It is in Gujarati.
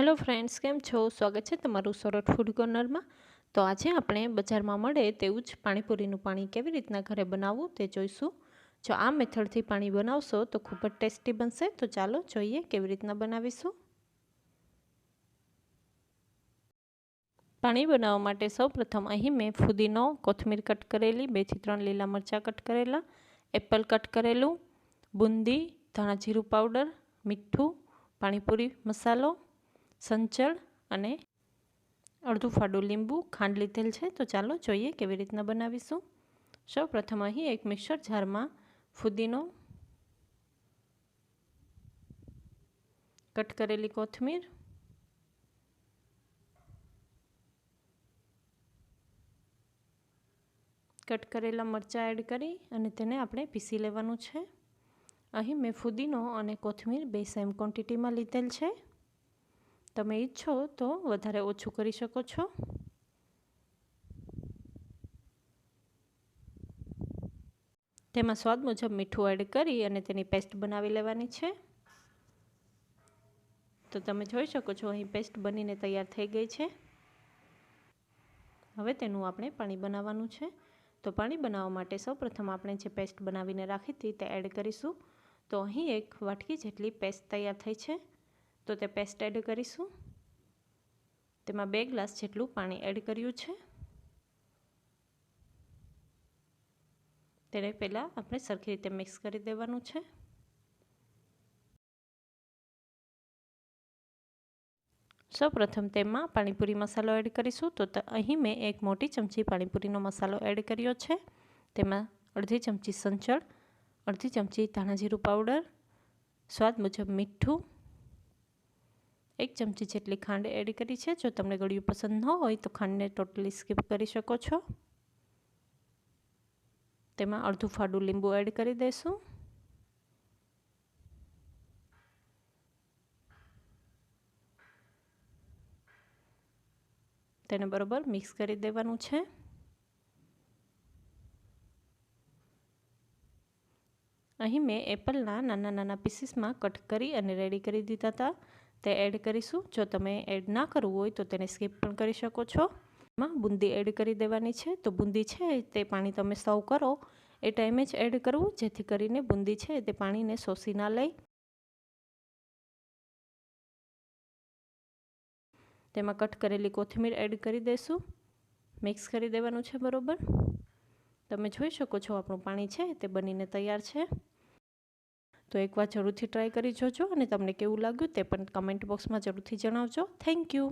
हेलो फ्रेंड्स, केम छो? स्वागत है तमारू सोरठ फूड कॉर्नर में। तो आज આપણે બજારમાં મળે તેવું જ પાણીપુરીનું પાણી કેવી રીતના ઘરે બનાવવું તે જોઈશું। જો આ મેથડથી પાણી બનાવશો તો ખૂબ જ ટેસ્ટી બનશે। તો ચાલો જોઈએ કેવી રીતના બનાવીશું। પાણી બનાવવા માટે સૌપ્રથમ અહીં મેં ફુદીનો, કોથમીર કટ કરેલી, 2 થી 3 લીલા મરચાં કટ કરેલા, એપલ કટ કરેલું, બુંદી, ધાણા જીરું પાવડર, મીઠું, પાણીપુરી મસાલો, સંચળ અને અડધું ફાડું લીંબુ, ખાંડ લીધેલ છે। તો ચાલો જોઈએ કેવી રીતના બનાવીશું। સૌપ્રથમ અહીં એક મિક્સર જારમાં ફુદીનો, કટ કરેલી કોથમીર, કટ કરેલા મરચાં એડ કરી અને તેને આપણે પીસી લેવાનું છે। અહીં મેં ફુદીનો અને કોથમીર બે સેમ ક્વોન્ટિટીમાં લીધેલ છે। તમે ઈચ્છો તો વધારે ઓછું કરી શકો છો। તેમાં સ્વાદ મુજબ મીઠું એડ કરી અને તેની પેસ્ટ બનાવી લેવાની છે। તો તમે જોઈ શકો છો અહીં પેસ્ટ બનીને તૈયાર થઈ ગઈ છે। હવે તેનું આપણે પાણી બનાવવાનું છે। તો પાણી બનાવવા માટે સૌપ્રથમ આપણે જે પેસ્ટ બનાવીને રાખી હતી તે એડ કરીશું। તો અહીં એક વાટકી જેટલી પેસ્ટ તૈયાર થઈ છે। તો તે પેસ્ટ એડ કરીશું। તેમાં 2 ગ્લાસ જેટલું પાણી એડ કર્યું છે। તેને પહેલાં આપણે સરખી રીતે મિક્સ કરી દેવાનું છે। સૌપ્રથમ તેમાં પાણીપુરી મસાલો એડ કરીશું। તો અહીં મેં એક મોટી ચમચી પાણીપુરીનો મસાલો એડ કર્યો છે। તેમાં અડધી ચમચી સંચળ, અડધી ચમચી ધાણા જીરું પાવડર, સ્વાદ મુજબ મીઠું, 1 ચમચી જેટલી ખાંડ એડ કરી છે। જો તમને ગળ્યું પસંદ ન હોય તો ખાંડને ટોટલી સ્કીપ કરી શકો છો। તેમાં અડધું ફાડું લીંબુ એડ કરી દઈશું। તેને બરોબર મિક્સ કરી દેવાનું છે। અહીં મેં એપલના નાના નાના પીસીસમાં કટ કરી અને રેડી કરી દીધા હતા, તે એડ કરીશું। જો તમે એડ ના કરવું હોય તો તેને સ્કીપ પણ કરી શકો છો। એમાં બુંદી એડ કરી દેવાની છે। તો બુંદી છે તે પાણી તમે સર્વ કરો એ ટાઈમે જ એડ કરવું, જેથી કરીને બુંદી છે તે પાણીને શોષી ના લે। તેમાં કટ કરેલી કોથમીર એડ કરી દઈશું, મિક્સ કરી દેવાનું છે બરોબર। તમે જોઈ શકો છો આપણું પાણી છે તે બનીને તૈયાર છે। તો એકવાર જરૂરથી ટ્રાય કરી જોજો અને તમને કેવું લાગ્યું તે પણ કમેન્ટ બોક્સમાં જરૂરથી જણાવજો। Thank you.